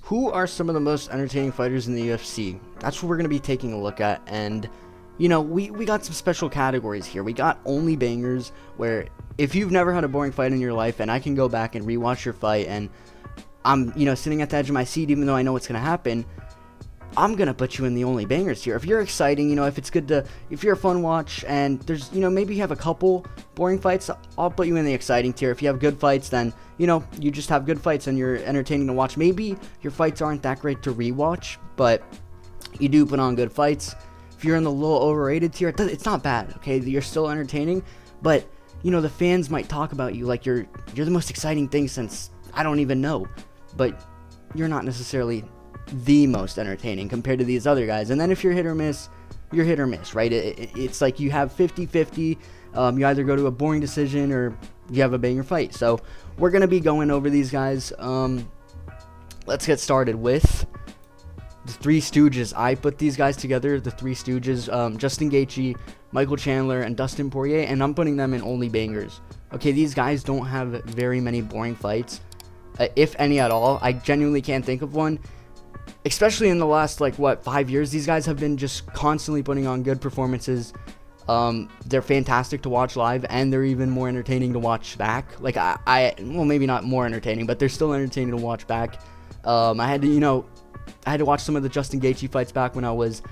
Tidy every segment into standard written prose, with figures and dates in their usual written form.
who are some of the most entertaining fighters in the UFC? That's what we're going to be taking a look at. And, you know, we got some special categories here. We got only bangers, where if you've never had a boring fight in your life and I can go back and rewatch your fight and I'm, you know, sitting at the edge of my seat even though I know what's going to happen, I'm going to put you in the only bangers here. If you're exciting, you know, if you're a fun watch and there's, you know, maybe you have a couple boring fights, I'll put you in the exciting tier. If you have good fights, then, you know, you just have good fights and you're entertaining to watch. Maybe your fights aren't that great to rewatch, but you do put on good fights. If you're in the low overrated tier, it's not bad, okay? You're still entertaining, but, you know, the fans might talk about you like you're the most exciting thing since I don't even know, but you're not necessarily the most entertaining compared to these other guys. And then if you're hit or miss, you're hit or miss, right? It's like you have 50-50. You either go to a boring decision or you have a banger fight. So we're going to be going over these guys. Let's get started with the Three Stooges. I put these guys together, the Three Stooges, Justin Gaethje, Michael Chandler, and Dustin Poirier, and I'm putting them in only bangers. Okay, these guys don't have very many boring fights, if any at all. I genuinely can't think of one. Especially in the last, 5 years, these guys have been just constantly putting on good performances. They're fantastic to watch live, and they're even more entertaining to watch back. Well, maybe not more entertaining, but they're still entertaining to watch back. I had to watch some of the Justin Gaethje fights back when I was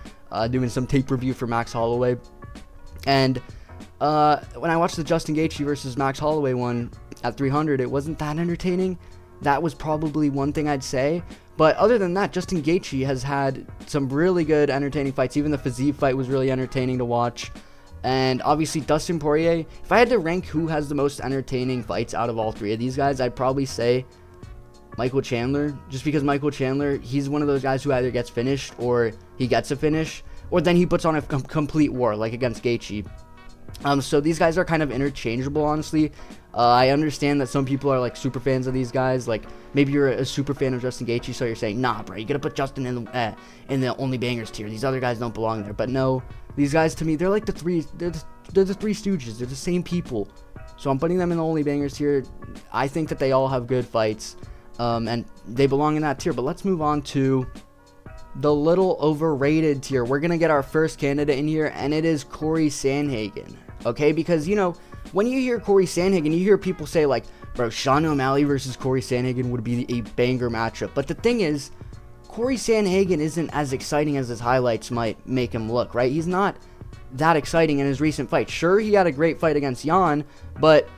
doing some tape review for Max Holloway. And when I watched the Justin Gaethje versus Max Holloway one at 300, it wasn't that entertaining. That was probably one thing I'd say. But other than that, Justin Gaethje has had some really good entertaining fights. Even the Fiziev fight was really entertaining to watch. And obviously Dustin Poirier, if I had to rank who has the most entertaining fights out of all three of these guys, I'd probably say Michael Chandler. Just because Michael Chandler, he's one of those guys who either gets finished or he gets a finish, or then he puts on a complete war, like against Gaethje. So these guys are kind of interchangeable, honestly. I understand that some people are super fans of these guys. Like maybe you're a super fan of Justin Gaethje, so you're saying, nah, bro, you gotta put Justin in the only bangers tier. These other guys don't belong there. But no, these guys to me, they're like the Three Stooges. They're the same people. So I'm putting them in the only bangers tier. I think that they all have good fights, and they belong in that tier. But let's move on to the little overrated tier. We're gonna get our first candidate in here, and it is Cory Sandhagen. Okay, because, you know, when you hear Cory Sandhagen, you hear people say, bro, Sean O'Malley versus Cory Sandhagen would be a banger matchup. But the thing is, Cory Sandhagen isn't as exciting as his highlights might make him look, right? He's not that exciting in his recent fight. Sure, he had a great fight against Jan, but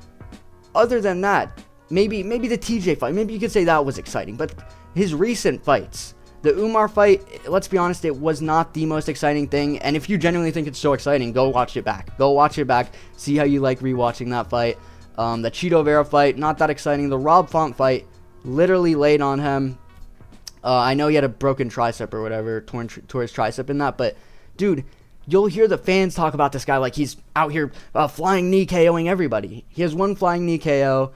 other than that, maybe the TJ fight, maybe you could say that was exciting. But his recent fights, the Umar fight, let's be honest, it was not the most exciting thing. And if you genuinely think it's so exciting, go watch it back. Go watch it back. See how you like rewatching that fight. The Chito Vera fight, not that exciting. The Rob Font fight, literally laid on him. I know he had a broken tricep or whatever, tore his tricep in that. But, dude, you'll hear the fans talk about this guy like he's out here flying knee KOing everybody. He has one flying knee KO,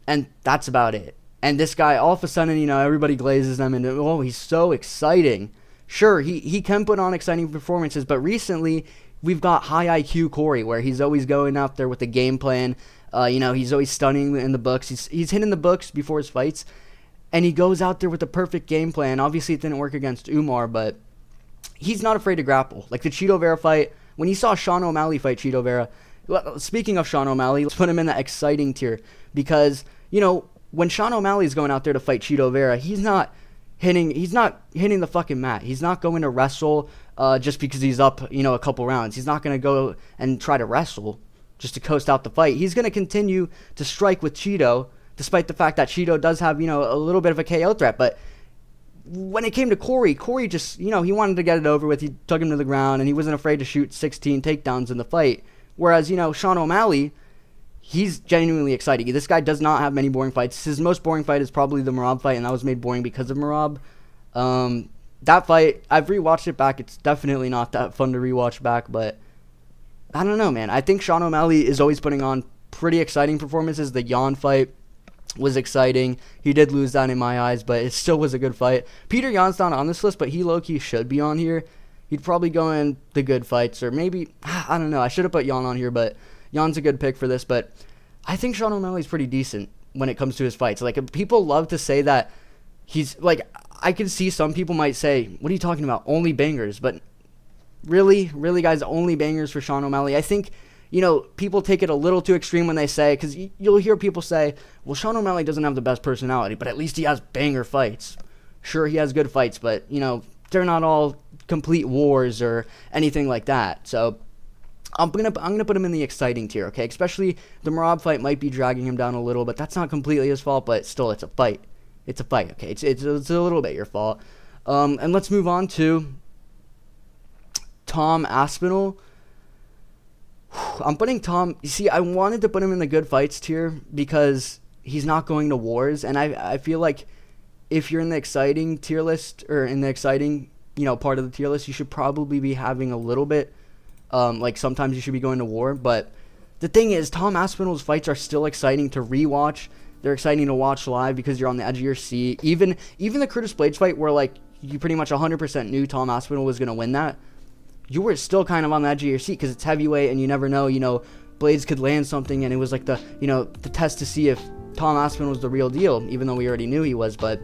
and that's about it. And this guy, all of a sudden, you know, everybody glazes him, and, oh, he's so exciting. Sure, he can put on exciting performances, but recently, we've got high IQ Cory, where he's always going out there with a game plan. You know, he's always stunning in the books. He's hitting the books before his fights, and he goes out there with a perfect game plan. Obviously, it didn't work against Umar, but he's not afraid to grapple. Like the Chito Vera fight, when you saw Sean O'Malley fight Chito Vera, speaking of Sean O'Malley, let's put him in the exciting tier, because, you know, when Sean O'Malley is going out there to fight Chito Vera, he's not hitting the fucking mat. He's not going to wrestle just because he's up, you know, a couple rounds. He's not going to go and try to wrestle just to coast out the fight. He's going to continue to strike with Chito, despite the fact that Chito does have, you know, a little bit of a KO threat. But when it came to Cory just, you know, he wanted to get it over with. He took him to the ground, and he wasn't afraid to shoot 16 takedowns in the fight. Whereas, you know, Sean O'Malley, he's genuinely exciting. This guy does not have many boring fights. His most boring fight is probably the Merab fight, and that was made boring because of Merab. That fight, I've rewatched it back. It's definitely not that fun to rewatch back, but I don't know, man. I think Sean O'Malley is always putting on pretty exciting performances. The Jan fight was exciting. He did lose that in my eyes, but it still was a good fight. Peter Yan's not on this list, but he low-key should be on here. He'd probably go in the good fights, or maybe, I don't know. I should have put Yan on here, but Jan's a good pick for this. But I think Sean O'Malley's pretty decent when it comes to his fights. Like, people love to say that he's, like, I can see some people might say, what are you talking about? Only bangers. But really, guys, only bangers for Sean O'Malley. I think, people take it a little too extreme when they say, because you'll hear people say, well, Sean O'Malley doesn't have the best personality, but at least he has banger fights. Sure, he has good fights, but, they're not all complete wars or anything like that. So I'm gonna put him in the exciting tier, okay? Especially the Merab fight might be dragging him down a little, but that's not completely his fault. But still, it's a fight. It's a fight, okay? It's a little bit your fault. And let's move on to Tom Aspinall. I'm putting Tom. You see, I wanted to put him in the good fights tier because he's not going to wars, and I feel like if you're in the exciting tier list or in the exciting part of the tier list, you should probably be having a little bit. Like sometimes you should be going to war, but the thing is, Tom Aspinall's fights are still exciting to rewatch. They're exciting to watch live because you're on the edge of your seat. Even the Curtis Blades fight, where like you pretty much 100% knew Tom Aspinall was gonna win that, you were still kind of on the edge of your seat because it's heavyweight and you never know. Blades could land something, and it was like the test to see if Tom Aspinall was the real deal, even though we already knew he was. But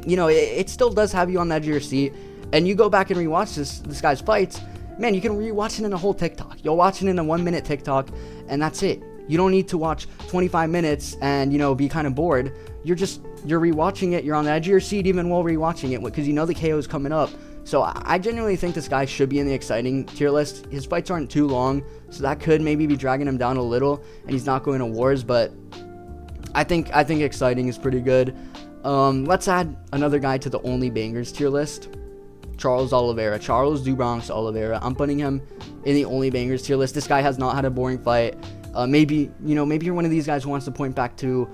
it still does have you on the edge of your seat, and you go back and rewatch this guy's fights. Man, you can rewatch it in a whole TikTok. You'll watch it in a 1 minute TikTok, and that's it. You don't need to watch 25 minutes and, be kind of bored. You're rewatching it. You're on the edge of your seat even while rewatching it because the KO is coming up. So I genuinely think this guy should be in the exciting tier list. His fights aren't too long, so that could maybe be dragging him down a little, and he's not going to wars, but I think exciting is pretty good. Let's add another guy to the only bangers tier list. Charles Oliveira. Charles Du Bronx Oliveira. I'm putting him in the only bangers tier list. This guy has not had a boring fight. Maybe you're one of these guys who wants to point back to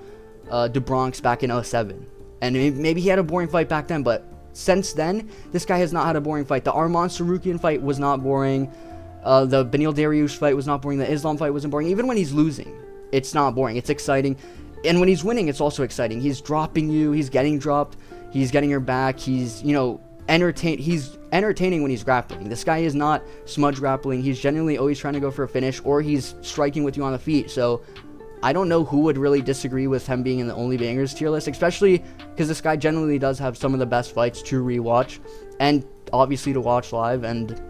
Du Bronx back in 2007. And maybe he had a boring fight back then, but since then, this guy has not had a boring fight. The Arman Sarukian fight was not boring. The Beneil Dariush fight was not boring. The Islam fight wasn't boring. Even when he's losing, it's not boring. It's exciting. And when he's winning, it's also exciting. He's dropping you. He's getting dropped. He's getting your back. He's, he's entertaining when he's grappling. This guy is not smudge grappling. He's genuinely always trying to go for a finish, or he's striking with you on the feet. So I don't know who would really disagree with him being in the only bangers tier list, especially because this guy generally does have some of the best fights to rewatch and obviously to watch live, and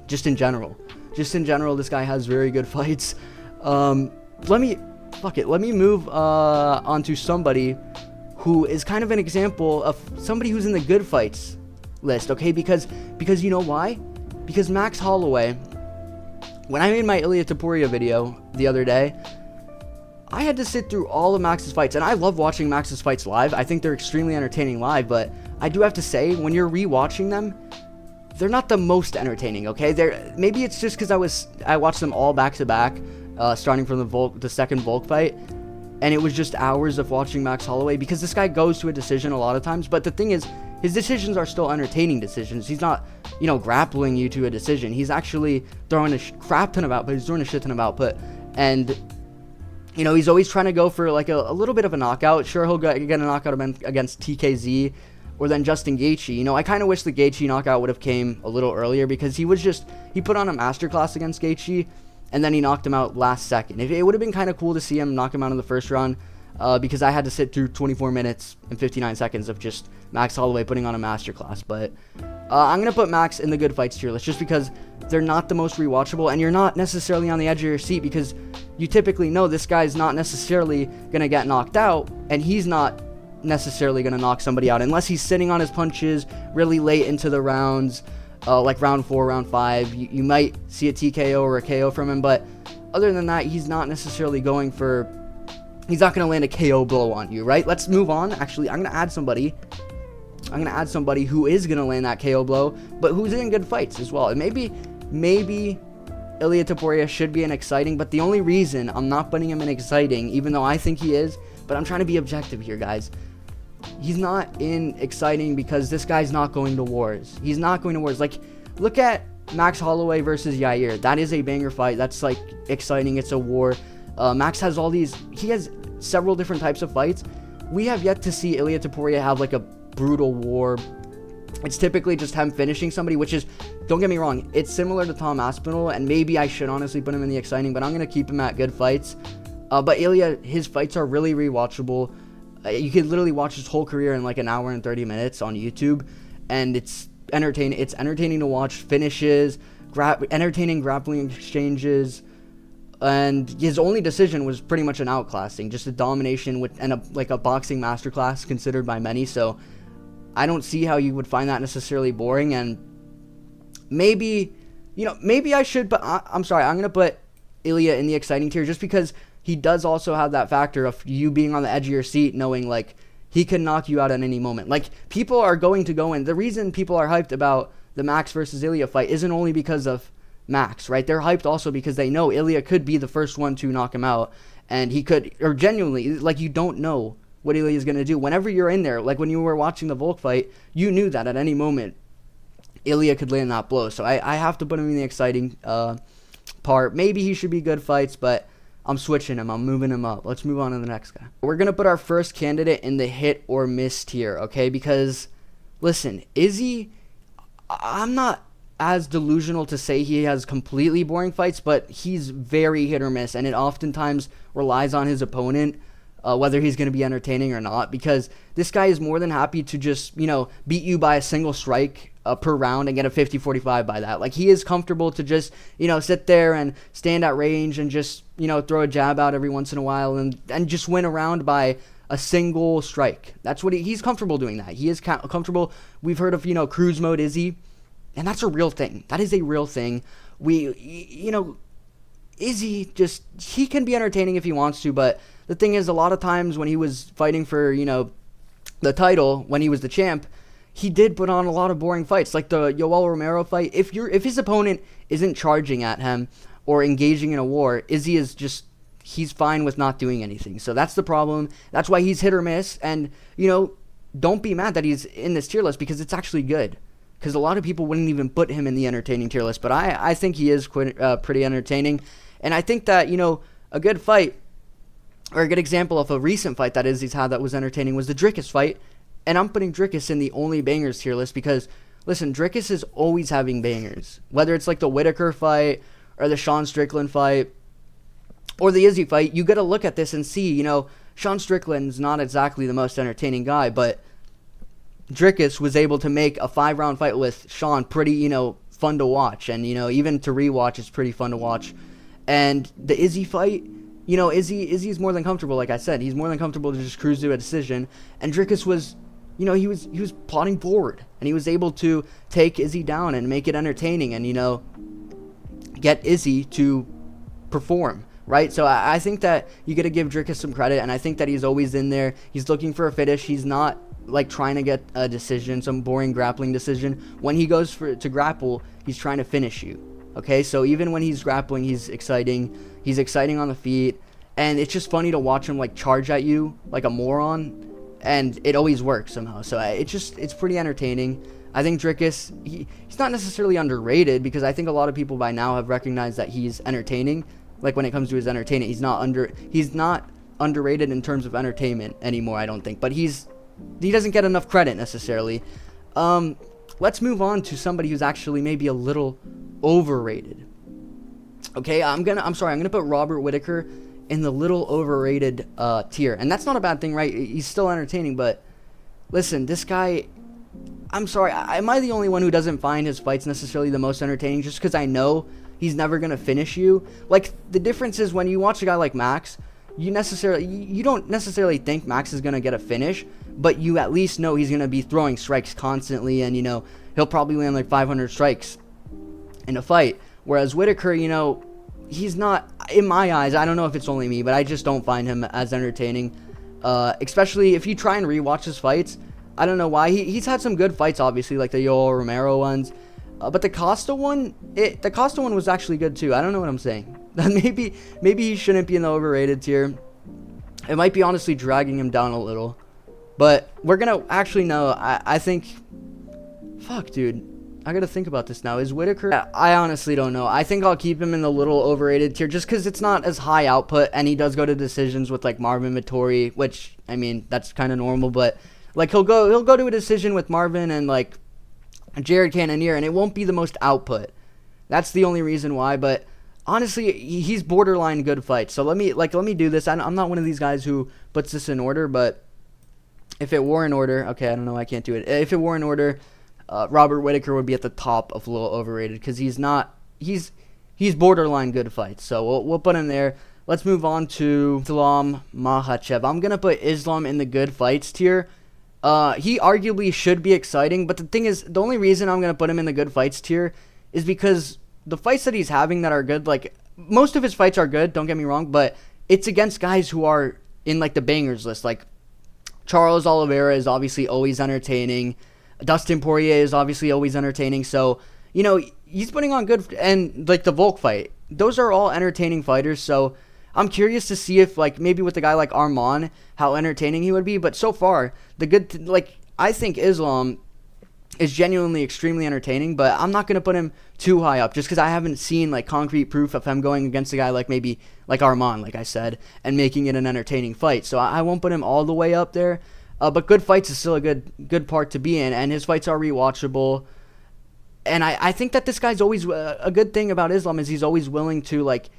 just in general, this guy has very good fights. Let me move on to somebody who is kind of an example of somebody who's in the good fights list, okay? Because you know why? Because Max Holloway, when I made my Ilia Topuria video the other day, I had to sit through all of Max's fights, and I love watching Max's fights live. I think they're extremely entertaining live, but I do have to say, when you're rewatching them, they're not the most entertaining, okay? Maybe it's just because I watched them all back to back, starting from the second Volk fight, and it was just hours of watching Max Holloway, because this guy goes to a decision a lot of times, but the thing is, his decisions are still entertaining decisions. He's not, grappling you to a decision. He's actually throwing a crap ton of output. He's throwing a shit ton of output, and he's always trying to go for like a little bit of a knockout. Sure, he'll get a knockout against TKZ or then Justin Gaethje. I kind of wish the Gaethje knockout would have came a little earlier, because he put on a masterclass against Gaethje, and then he knocked him out last second. It would have been kind of cool to see him knock him out in the first round, because I had to sit through 24 minutes and 59 seconds of just Max Holloway putting on a masterclass. But I'm going to put Max in the good fights tier list just because they're not the most rewatchable, and you're not necessarily on the edge of your seat because you typically know this guy's not necessarily going to get knocked out, and he's not necessarily going to knock somebody out unless he's sitting on his punches really late into the rounds, like round 4, round 5. You might see a TKO or a KO from him, but other than that, he's not necessarily going for... He's not going to land a KO blow on you, right? Let's move on. Actually, I'm going to add somebody who is going to land that KO blow, but who's in good fights as well. And maybe Ilia Topuria should be an exciting, but the only reason I'm not putting him in exciting, even though I think he is, but I'm trying to be objective here, guys. He's not in exciting because this guy's not going to wars. He's not going to wars. Like, look at Max Holloway versus Yair. That is a banger fight. That's, like, exciting. It's a war. Max has he has several different types of fights. We have yet to see Ilia Topuria have, like, a brutal war. It's typically just him finishing somebody, which is, don't get me wrong, it's similar to Tom Aspinall, and maybe I should honestly put him in the exciting, but I'm going to keep him at good fights. But Ilia, his fights are really rewatchable. You could literally watch his whole career in like an hour and 30 minutes on YouTube, and it's entertaining. It's entertaining to watch. Finishes, entertaining grappling exchanges, and his only decision was pretty much an outclassing, just a domination and a boxing masterclass considered by many. So I don't see how you would find that necessarily boring. And maybe I should, but I'm sorry, I'm gonna put Ilia in the exciting tier just because he does also have that factor of you being on the edge of your seat, knowing like he can knock you out at any moment. Like, people are going to go in. The reason people are hyped about the Max versus Ilia fight isn't only because of Max, right? They're hyped also because they know Ilia could be the first one to knock him out, and he could, or genuinely, like, you don't know what Ilia is going to do. Whenever you're in there, like when you were watching the Volk fight, you knew that at any moment Ilia could land that blow. So I have to put him in the exciting part. Maybe he should be good fights, but I'm switching him. I'm moving him up. Let's move on to the next guy. We're going to put our first candidate in the hit or miss tier, okay? Because, listen, Izzy, I'm not as delusional to say he has completely boring fights, but he's very hit or miss, and it oftentimes relies on his opponent, whether he's going to be entertaining or not, because this guy is more than happy to just, beat you by a single strike per round and get a 50-45 by that. Like, he is comfortable to just, sit there and stand at range and just, throw a jab out every once in a while and just win a round by a single strike. That's what he's comfortable doing that. He is comfortable. We've heard of, cruise mode Izzy, and that's a real thing. That is a real thing. Izzy he can be entertaining if he wants to, but the thing is, a lot of times when he was fighting for, the title, when he was the champ, he did put on a lot of boring fights, like the Yoel Romero fight. If his opponent isn't charging at him or engaging in a war, Izzy is he's fine with not doing anything. So that's the problem. That's why he's hit or miss. And, don't be mad that he's in this tier list, because it's actually good. Because a lot of people wouldn't even put him in the entertaining tier list. But I think he is pretty entertaining. And I think that, a good fight, or a good example of a recent fight that Izzy's had that was entertaining, was the Dricus fight. And I'm putting Dricus in the only bangers tier list because, listen, Dricus is always having bangers. Whether it's like the Whittaker fight or the Sean Strickland fight or the Izzy fight, you got to look at this and see, Sean Strickland's not exactly the most entertaining guy, but Dricus was able to make a 5-round fight with Sean pretty, fun to watch. And, even to rewatch, it's pretty fun to watch. And the Izzy fight, Izzy's more than comfortable, like I said. He's more than comfortable to just cruise to a decision. And Dricus was, he was plodding forward. And he was able to take Izzy down and make it entertaining and, get Izzy to perform, right? So I think that you got to give Dricus some credit, and I think that he's always in there. He's looking for a finish. He's not, like, trying to get a decision, some boring grappling decision. When he goes to grapple, he's trying to finish you. Okay, so even when he's grappling, he's exciting. He's exciting on the feet, and it's just funny to watch him like charge at you like a moron, and it always works somehow. So it's pretty entertaining. I think Dricus, he's not necessarily underrated, because I think a lot of people by now have recognized that he's entertaining. Like, when it comes to his entertainment, he's not underrated in terms of entertainment anymore, I don't think. But he doesn't get enough credit necessarily. Let's move on to somebody who's actually maybe a little overrated. Okay, I'm gonna put Robert Whittaker in the little overrated tier, and that's not a bad thing, right? He's still entertaining, but listen, this guy, I'm sorry, am I the only one who doesn't find his fights necessarily the most entertaining just because I know he's never gonna finish you? Like, the difference is when you watch a guy like Max, you don't necessarily think Max is gonna get a finish, but you at least know he's gonna be throwing strikes constantly, and he'll probably land like 500 strikes in a fight. Whereas Whittaker, he's not, in my eyes, I don't know if it's only me, but I just don't find him as entertaining. Especially if you try and rewatch his fights. I don't know why. He's had some good fights, obviously, like the Yoel Romero ones. But the Costa one was actually good too. I don't know what I'm saying. maybe he shouldn't be in the overrated tier. It might be honestly dragging him down a little. But we're gonna actually know. I think, fuck, dude, I gotta think about this now. Is Whittaker? I honestly don't know. I think I'll keep him in the little overrated tier just because it's not as high output, and he does go to decisions with like Marvin Vettori, which, I mean, that's kind of normal. But like he'll go to a decision with Marvin and like Jared Cannonier, and it won't be the most output. That's the only reason why. But honestly, he's borderline good fights. So let me do this. I'm not one of these guys who puts this in order, but if it were in order, okay, I don't know, I can't do it. If it were in order, Robert Whittaker would be at the top of a little overrated because he's borderline good fights. So we'll put him there. Let's move on to Islam Makhachev. I'm gonna put Islam in the good fights tier. He arguably should be exciting, but the thing is, the only reason I'm gonna put him in the good fights tier is because the fights that he's having that are good, like most of his fights are good. Don't get me wrong, but it's against guys who are in like the bangers list. Like Charles Oliveira is obviously always entertaining. Dustin Poirier is obviously always entertaining. So, you know, he's putting on good, and like the Volk fight, those are all entertaining fighters. So I'm curious to see if like maybe with a guy like Arman, how entertaining he would be. But so far, I think Islam is genuinely extremely entertaining, but I'm not going to put him too high up just because I haven't seen like concrete proof of him going against a guy like maybe like Arman, like I said, and making it an entertaining fight. So I won't put him all the way up there. But good fights is still a good part to be in, and his fights are rewatchable. And I think that this guy's always, a good thing about Islam is he's always willing to like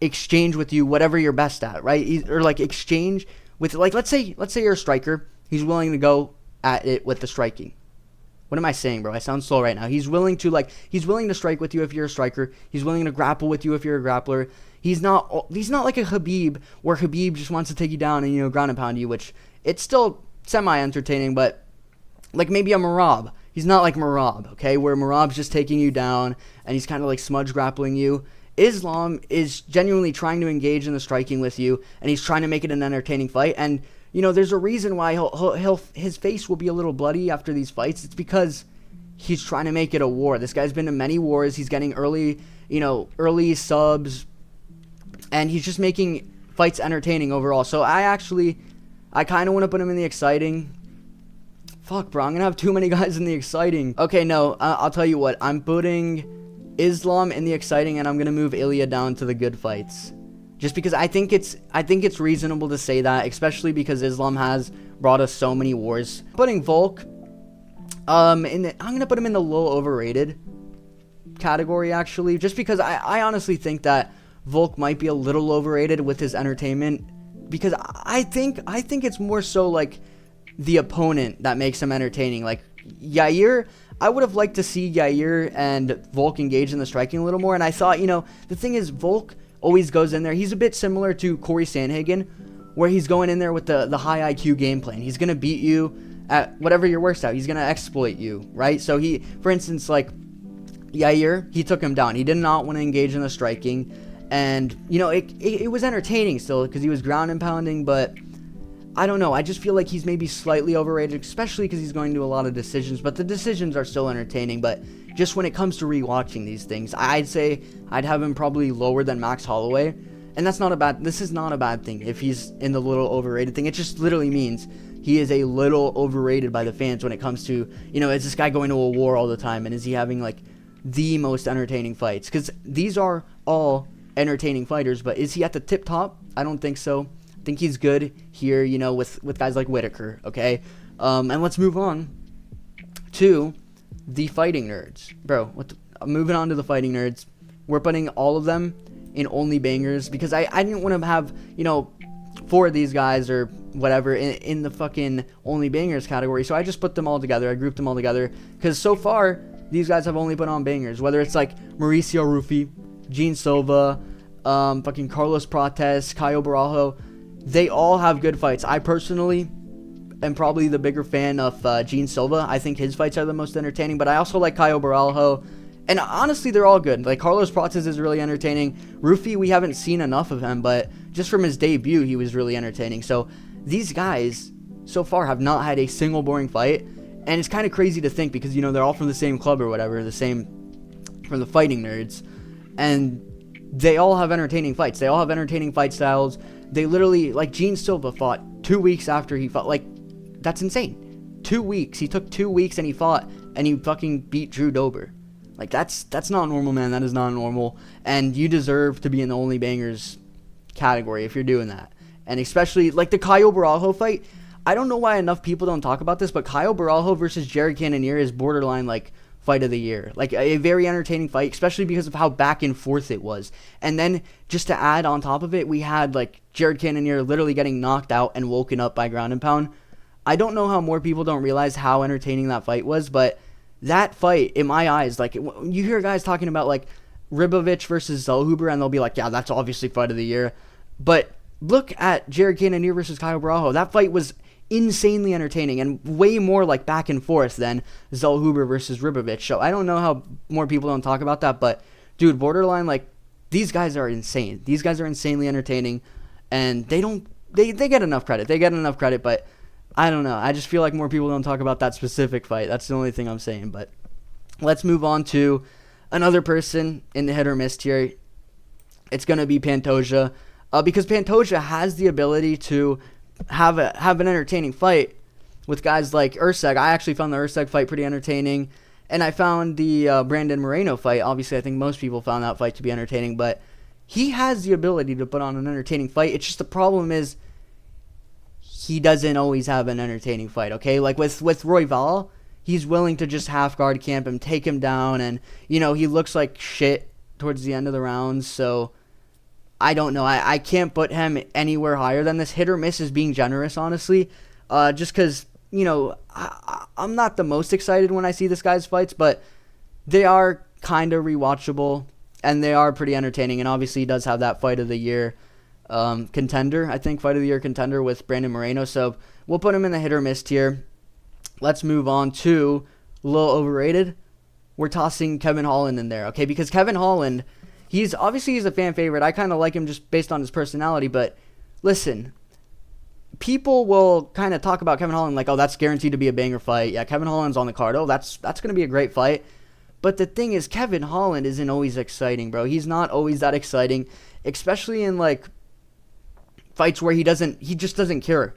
exchange with you whatever you're best at, right? Or like exchange with, like, let's say you're a striker, he's willing to go at it with the striking. What am I saying, bro? I sound slow right now. He's willing to strike with you if you're a striker. He's willing to grapple with you if you're a grappler. He's not like a Khabib, where Khabib just wants to take you down and, you know, ground and pound you, which it's still semi-entertaining, but like maybe a Merab. He's not like Merab, okay, where Merab's just taking you down and he's kind of like smudge grappling you. Islam is genuinely trying to engage in the striking with you, and he's trying to make it an entertaining fight. And, you know, there's a reason why his face will be a little bloody after these fights. It's because he's trying to make it a war. This guy's been to many wars. He's getting early subs, and he's just making fights entertaining overall. So I kind of want to put him in the exciting. Fuck, bro, I'm going to have too many guys in the exciting. Okay, no, I'll tell you what. I'm putting Islam in the exciting, and I'm going to move Ilia down to the good fights. Just because I think it's reasonable to say that, especially because Islam has brought us so many wars. Putting Volk, I'm going to put him in the low overrated category, actually. Just because I honestly think that Volk might be a little overrated with his entertainment. Because I think it's more so like the opponent that makes him entertaining. Like Yair, I would have liked to see Yair and Volk engage in the striking a little more. And I thought, you know, the thing is, Volk always goes in there. He's a bit similar to Cory Sandhagen, where he's going in there with the high IQ game plan. He's going to beat you at whatever you're worst at. He's going to exploit you, right? So for instance, like Yair, he took him down. He did not want to engage in the striking. And, you know, it was entertaining still because he was ground and pounding, but I don't know. I just feel like he's maybe slightly overrated, especially because he's going to a lot of decisions, but the decisions are still entertaining. But just when it comes to rewatching these things, I'd say I'd have him probably lower than Max Holloway. And this is not a bad thing if he's in the little overrated thing. It just literally means he is a little overrated by the fans when it comes to, you know, is this guy going to a war all the time? And is he having like the most entertaining fights? Because these are all entertaining fighters, but is he at the tip top? I don't think so. I think he's good here, you know, with guys like Whittaker, okay? And let's move on to the fighting nerds. Bro, moving on to the fighting nerds. We're putting all of them in only bangers because I didn't want to have, you know, 4 of these guys or whatever in the fucking only bangers category. So I just put them all together. I grouped them all together because so far these guys have only put on bangers, whether it's like Mauricio Rufy, Gene Silva, fucking Carlos Prates, Caio Barajo. They all have good fights. I personally am probably the bigger fan of Gene Silva. I think his fights are the most entertaining, but I also like Caio Barajo. And honestly, they're all good. Like, Carlos Prates is really entertaining. Rufy, we haven't seen enough of him, but just from his debut, he was really entertaining. So these guys, so far, have not had a single boring fight. And it's kind of crazy to think because, you know, they're all from the same club or whatever, from the fighting nerds. And they all have entertaining fights. They all have entertaining fight styles. They literally, like, Gene Silva fought 2 weeks after he fought. Like, that's insane. 2 weeks. He took 2 weeks and he fought, and he fucking beat Drew Dober. Like, that's not normal, man. That is not normal. And you deserve to be in the only bangers category if you're doing that. And especially, like, the Caio Barajo fight. I don't know why enough people don't talk about this, but Caio Barajo versus Jared Cannonier is borderline, like, fight of the year. Like, a very entertaining fight, especially because of how back and forth it was. And then, just to add on top of it, we had, like, Jared Cannonier literally getting knocked out and woken up by ground and pound. I don't know how more people don't realize how entertaining that fight was, but that fight, in my eyes, like, you hear guys talking about, like, Ribovich versus Zellhuber, and they'll be like, yeah, that's obviously fight of the year. But look at Jared Cannonier versus Kyle Barajo. That fight was insanely entertaining and way more, like, back and forth than Zellhuber versus Ribovich. So I don't know how more people don't talk about that, but, dude, borderline, like, these guys are insane. These guys are insanely entertaining, and they get enough credit. They get enough credit, but I don't know. I just feel like more people don't talk about that specific fight. That's the only thing I'm saying. But let's move on to another person in the hit or miss tier. It's going to be Pantoja, because Pantoja has the ability to have an entertaining fight with guys like Usyk. I actually found the Usyk fight pretty entertaining, and I found the Brandon Moreno fight. Obviously, I think most people found that fight to be entertaining, but he has the ability to put on an entertaining fight. It's just the problem is he doesn't always have an entertaining fight, okay? Like with Royval, he's willing to just half guard camp him, take him down, and, you know, he looks like shit towards the end of the rounds, so I don't know. I can't put him anywhere higher than this. Hit or miss is being generous, honestly, just because, you know, I'm not the most excited when I see this guy's fights, but they are kind of rewatchable, and they are pretty entertaining, and obviously he does have that fight of the year contender, I think, fight of the year contender with Brandon Moreno, so we'll put him in the hit or miss tier. Let's move on to a little overrated. We're tossing Kevin Holland in there, okay, because Kevin Holland, he's a fan favorite. I kind of like him just based on his personality, but listen, people will kind of talk about Kevin Holland like, oh, that's guaranteed to be a banger fight. Yeah, Kevin Holland's on the card. Oh, that's going to be a great fight. But the thing is, Kevin Holland isn't always exciting, bro. He's not always that exciting, especially in, like, fights where he just doesn't care.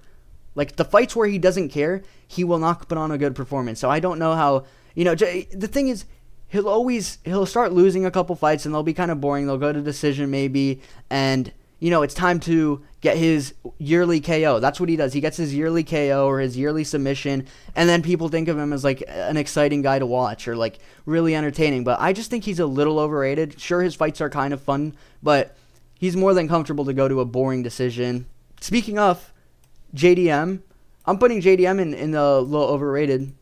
Like, the fights where he doesn't care, he will not put on a good performance. So I don't know how, you know, the thing is, he'll start losing a couple fights and they'll be kind of boring. They'll go to decision maybe, and, you know, it's time to get his yearly KO. That's what he does. He gets his yearly KO or his yearly submission, and then people think of him as, like, an exciting guy to watch or, like, really entertaining. But I just think he's a little overrated. Sure, his fights are kind of fun, but he's more than comfortable to go to a boring decision. Speaking of JDM, I'm putting JDM in the little overrated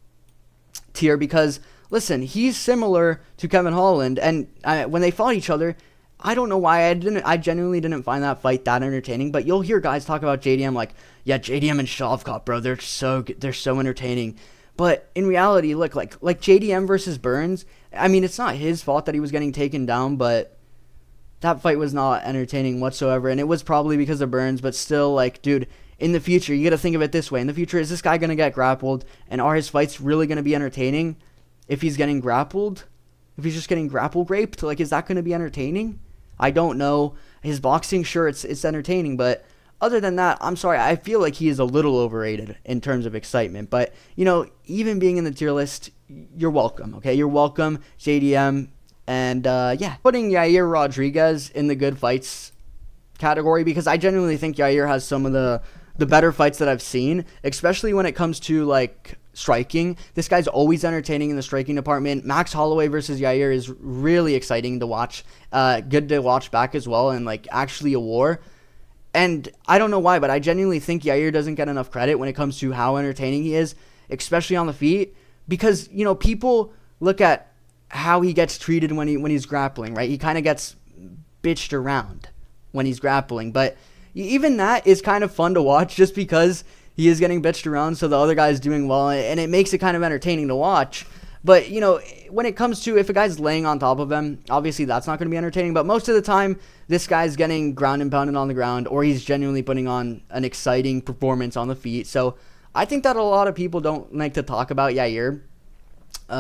tier because, listen, he's similar to Kevin Holland, and when they fought each other, I don't know why I genuinely didn't find that fight that entertaining, but you'll hear guys talk about JDM like, yeah, JDM and Shavkat, bro, they're so good, they're so entertaining. But in reality, look, like JDM versus Burns, I mean, it's not his fault that he was getting taken down, but that fight was not entertaining whatsoever, and it was probably because of Burns, but still, like, dude, in the future, you got to think of it this way. In the future, is this guy going to get grappled, and are his fights really going to be entertaining if he's getting grappled? If he's just getting grapple raped, like, is that going to be entertaining? I don't know. His boxing, sure, it's entertaining, but other than that, I'm sorry, I feel like he is a little overrated in terms of excitement. But, you know, even being in the tier list, you're welcome, okay? You're welcome, JDM. And, yeah, putting Yair Rodriguez in the good fights category because I genuinely think Yair has some of the better fights that I've seen, especially when it comes to, like, striking. This guy's always entertaining in the striking department. Max Holloway versus Yair is really exciting to watch. Good to watch back as well, and, like, actually a war. And I don't know why, but I genuinely think Yair doesn't get enough credit when it comes to how entertaining he is, especially on the feet, because, you know, people look at how he gets treated when he's grappling, right? He kind of gets bitched around when he's grappling, but even that is kind of fun to watch just because he is getting bitched around, so the other guy's doing well, and it makes it kind of entertaining to watch. But, you know, when it comes to if a guy's laying on top of him, obviously that's not going to be entertaining, but most of the time, this guy's getting ground and pounded on the ground, or he's genuinely putting on an exciting performance on the feet. So I think that a lot of people don't like to talk about Yair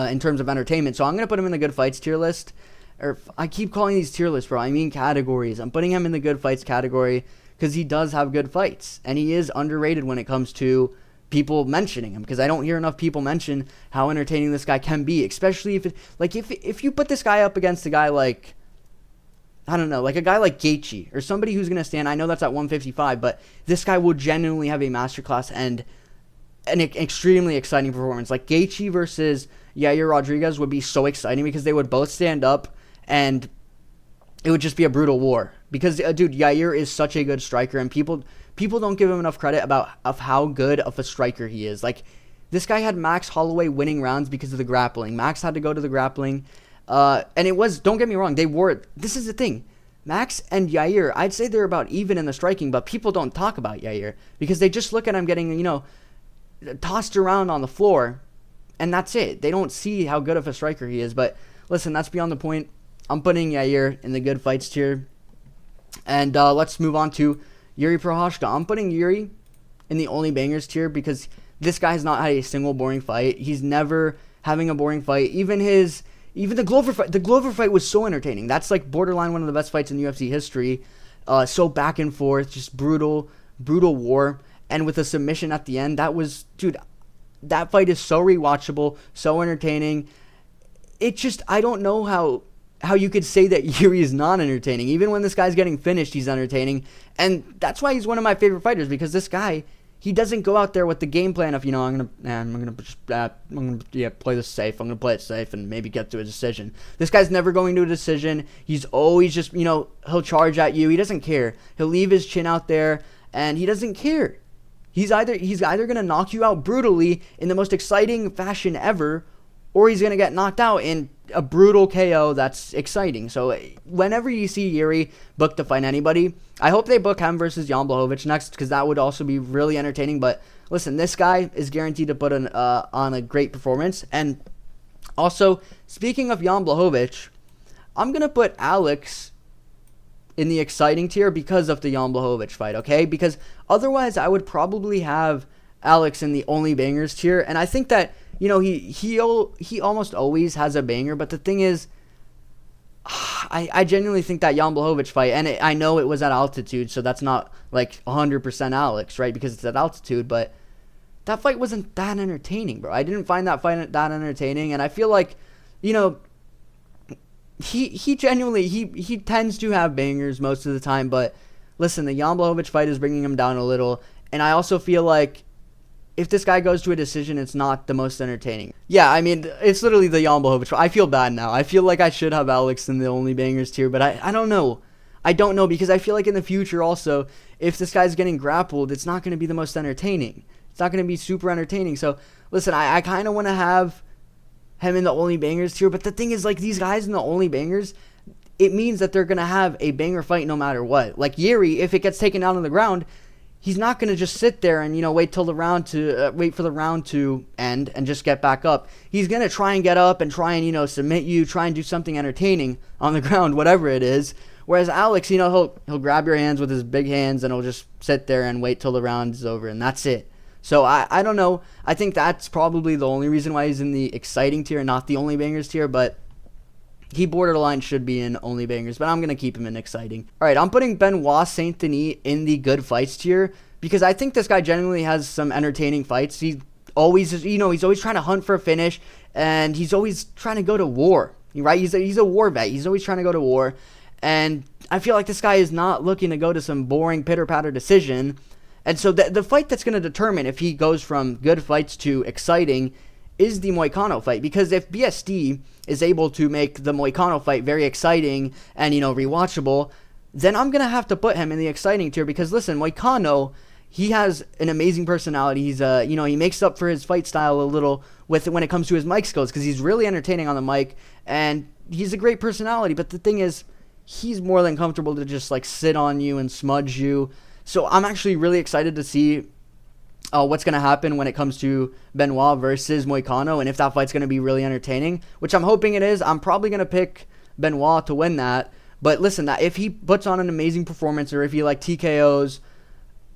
in terms of entertainment, so I'm going to put him in the good fights tier list. Or I keep calling these tier lists, bro. I mean categories. I'm putting him in the good fights category because he does have good fights, and he is underrated when it comes to people mentioning him, because I don't hear enough people mention how entertaining this guy can be, especially if you put this guy up against a guy like, I don't know, like a guy like Gaethje, or somebody who's going to stand, I know that's at 155, but this guy will genuinely have a masterclass and an extremely exciting performance. Like Gaethje versus Yair Rodriguez would be so exciting because they would both stand up and it would just be a brutal war. Because, dude, Yair is such a good striker, and people don't give him enough credit of how good of a striker he is. Like, this guy had Max Holloway winning rounds because of the grappling. Max had to go to the grappling. And it was, don't get me wrong, this is the thing. Max and Yair, I'd say they're about even in the striking, but people don't talk about Yair because they just look at him getting, tossed around on the floor, and that's it. They don't see how good of a striker he is. But listen, that's beyond the point. I'm putting Yair in the good fights tier. And let's move on to Jiri Prochazka. I'm putting Jiri in the only bangers tier because this guy has not had a single boring fight. He's never having a boring fight. Even the Glover fight. The Glover fight was so entertaining. That's like borderline one of the best fights in UFC history. So back and forth, just brutal war. And with a submission at the end, that fight is so rewatchable, so entertaining. I don't know how you could say that Jiri is not entertaining. Even when this guy's getting finished, he's entertaining. And that's why he's one of my favorite fighters, because this guy, he doesn't go out there with the game plan of, I'm gonna play this safe. I'm gonna play it safe and maybe get to a decision. This guy's never going to a decision. He's always just, he'll charge at you. He doesn't care. He'll leave his chin out there, and he doesn't care. He's either gonna knock you out brutally in the most exciting fashion ever, or he's gonna get knocked out in a brutal KO that's exciting. So whenever you see Jiri book to fight anybody, I hope they book him versus Jan Blachowicz next, because that would also be really entertaining. But listen, this guy is guaranteed to put on a great performance. And also, speaking of Jan Blachowicz, I'm going to put Alex in the exciting tier because of the Jan Blachowicz fight, okay? Because otherwise, I would probably have Alex in the only bangers tier. And I think that, he almost always has a banger, but the thing is, I genuinely think that Jan Blachowicz fight, and I know it was at altitude, so that's not like 100% Alex, right? Because it's at altitude, but that fight wasn't that entertaining, bro. I didn't find that fight that entertaining, and I feel like, he genuinely, he tends to have bangers most of the time, but listen, the Jan Blachowicz fight is bringing him down a little, and I also feel like if this guy goes to a decision, it's not the most entertaining. Yeah, I mean, it's literally the Jan Blachowicz. I feel bad now. I feel like I should have Alex in the only bangers tier, but I don't know. I don't know, because I feel like in the future also, if this guy's getting grappled, it's not going to be the most entertaining. It's not going to be super entertaining. So, listen, I kind of want to have him in the only bangers tier, but the thing is, like, these guys in the only bangers, it means that they're going to have a banger fight no matter what. Like Jiri, if it gets taken down on the ground, he's not going to just sit there and, wait for the round to end and just get back up. He's going to try and get up and try and, submit you, try and do something entertaining on the ground, whatever it is. Whereas Alex, he'll grab your hands with his big hands and he'll just sit there and wait till the round is over, and that's it. So I don't know. I think that's probably the only reason why he's in the exciting tier and not the only bangers tier, but he borderline should be in only bangers, but I'm going to keep him in exciting. All right, I'm putting Benoit Saint-Denis in the good fights tier because I think this guy genuinely has some entertaining fights. He's always trying to hunt for a finish, and he's always trying to go to war, right? He's a war vet. He's always trying to go to war, and I feel like this guy is not looking to go to some boring pitter-patter decision. And so the fight that's going to determine if he goes from good fights to exciting is the Moicano fight, because if BSD is able to make the Moicano fight very exciting and, rewatchable, then I'm going to have to put him in the exciting tier because, listen, Moicano, he has an amazing personality. He's, he makes up for his fight style a little when it comes to his mic skills because he's really entertaining on the mic and he's a great personality. But the thing is, he's more than comfortable to just, sit on you and smudge you. So I'm actually really excited to see what's going to happen when it comes to Benoit versus Moicano, and if that fight's going to be really entertaining, which I'm hoping it is. I'm probably going to pick Benoit to win that. But listen, that if he puts on an amazing performance or if he TKOs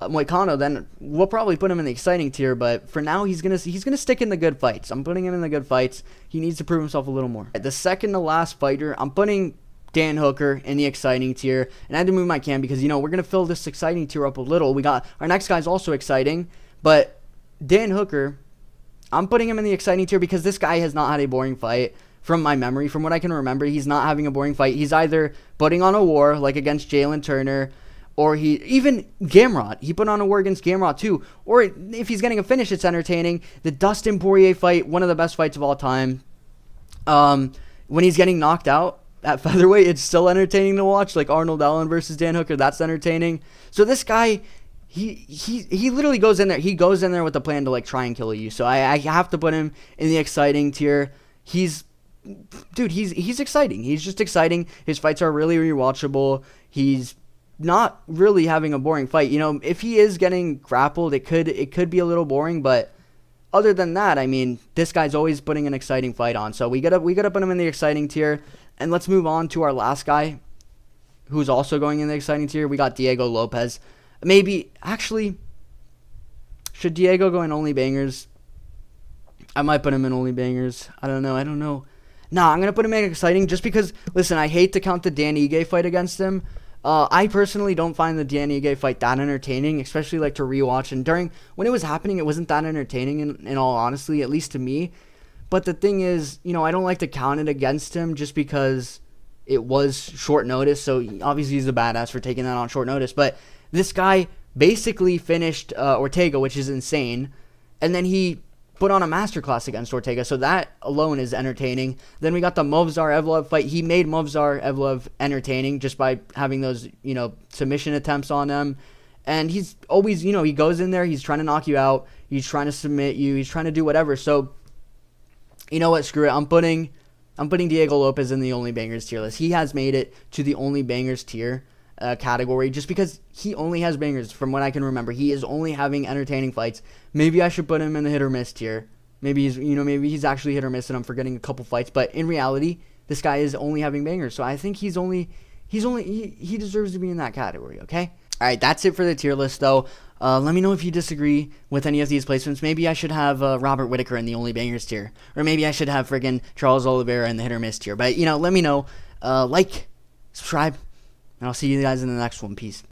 Moicano, then we'll probably put him in the exciting tier. But for now, he's gonna stick in the good fights. I'm putting him in the good fights. He needs to prove himself a little more. The second to last fighter, I'm putting Dan Hooker in the exciting tier, and I had to move my cam because we're gonna fill this exciting tier up a little. We got our next guy's also exciting. But Dan Hooker, I'm putting him in the exciting tier because this guy has not had a boring fight from my memory. From what I can remember, he's not having a boring fight. He's either putting on a war, like against Jalen Turner, or even Gamrot. He put on a war against Gamrot too. Or if he's getting a finish, it's entertaining. The Dustin Poirier fight, one of the best fights of all time. When he's getting knocked out, at featherweight, it's still entertaining to watch. Like Arnold Allen versus Dan Hooker, that's entertaining. So this guy, he literally goes in there. He goes in there with the plan to like try and kill you. So I have to put him in the exciting tier. He's exciting. He's just exciting. His fights are really rewatchable. He's not really having a boring fight. If he is getting grappled, it could be a little boring, but other than that, I mean, this guy's always putting an exciting fight on. So we gotta put him in the exciting tier. And let's move on to our last guy, who's also going in the exciting tier. We got Diego Lopes. Should Diego go in only bangers? I might put him in only bangers. I don't know. Nah, I'm going to put him in exciting just because, listen, I hate to count the Dan Ige fight against him. I personally don't find the Dan Ige fight that entertaining, especially like to rewatch. And when it was happening, it wasn't that entertaining in all honesty, at least to me. But the thing is, I don't like to count it against him just because it was short notice. So obviously he's a badass for taking that on short notice. But this guy basically finished Ortega, which is insane. And then he put on a masterclass against Ortega. So that alone is entertaining. Then we got the Movsar-Evloev fight. He made Movsar-Evloev entertaining just by having those, submission attempts on him. And he's always, he goes in there. He's trying to knock you out. He's trying to submit you. He's trying to do whatever. So, you know what? Screw it. I'm putting Diego Lopes in the only bangers tier list. He has made it to the only bangers tier category just because he only has bangers from what I can remember. He is only having entertaining fights. Maybe I should put him in the hit or miss tier. Maybe he's actually hit or miss and I'm forgetting a couple fights. But in reality, this guy is only having bangers. So I think he deserves to be in that category. Okay. All right. That's it for the tier list though. Let me know if you disagree with any of these placements. Maybe I should have Robert Whittaker in the only bangers tier. Or maybe I should have friggin' Charles Oliveira in the hit or miss tier. But, let me know. Like, subscribe, and I'll see you guys in the next one. Peace.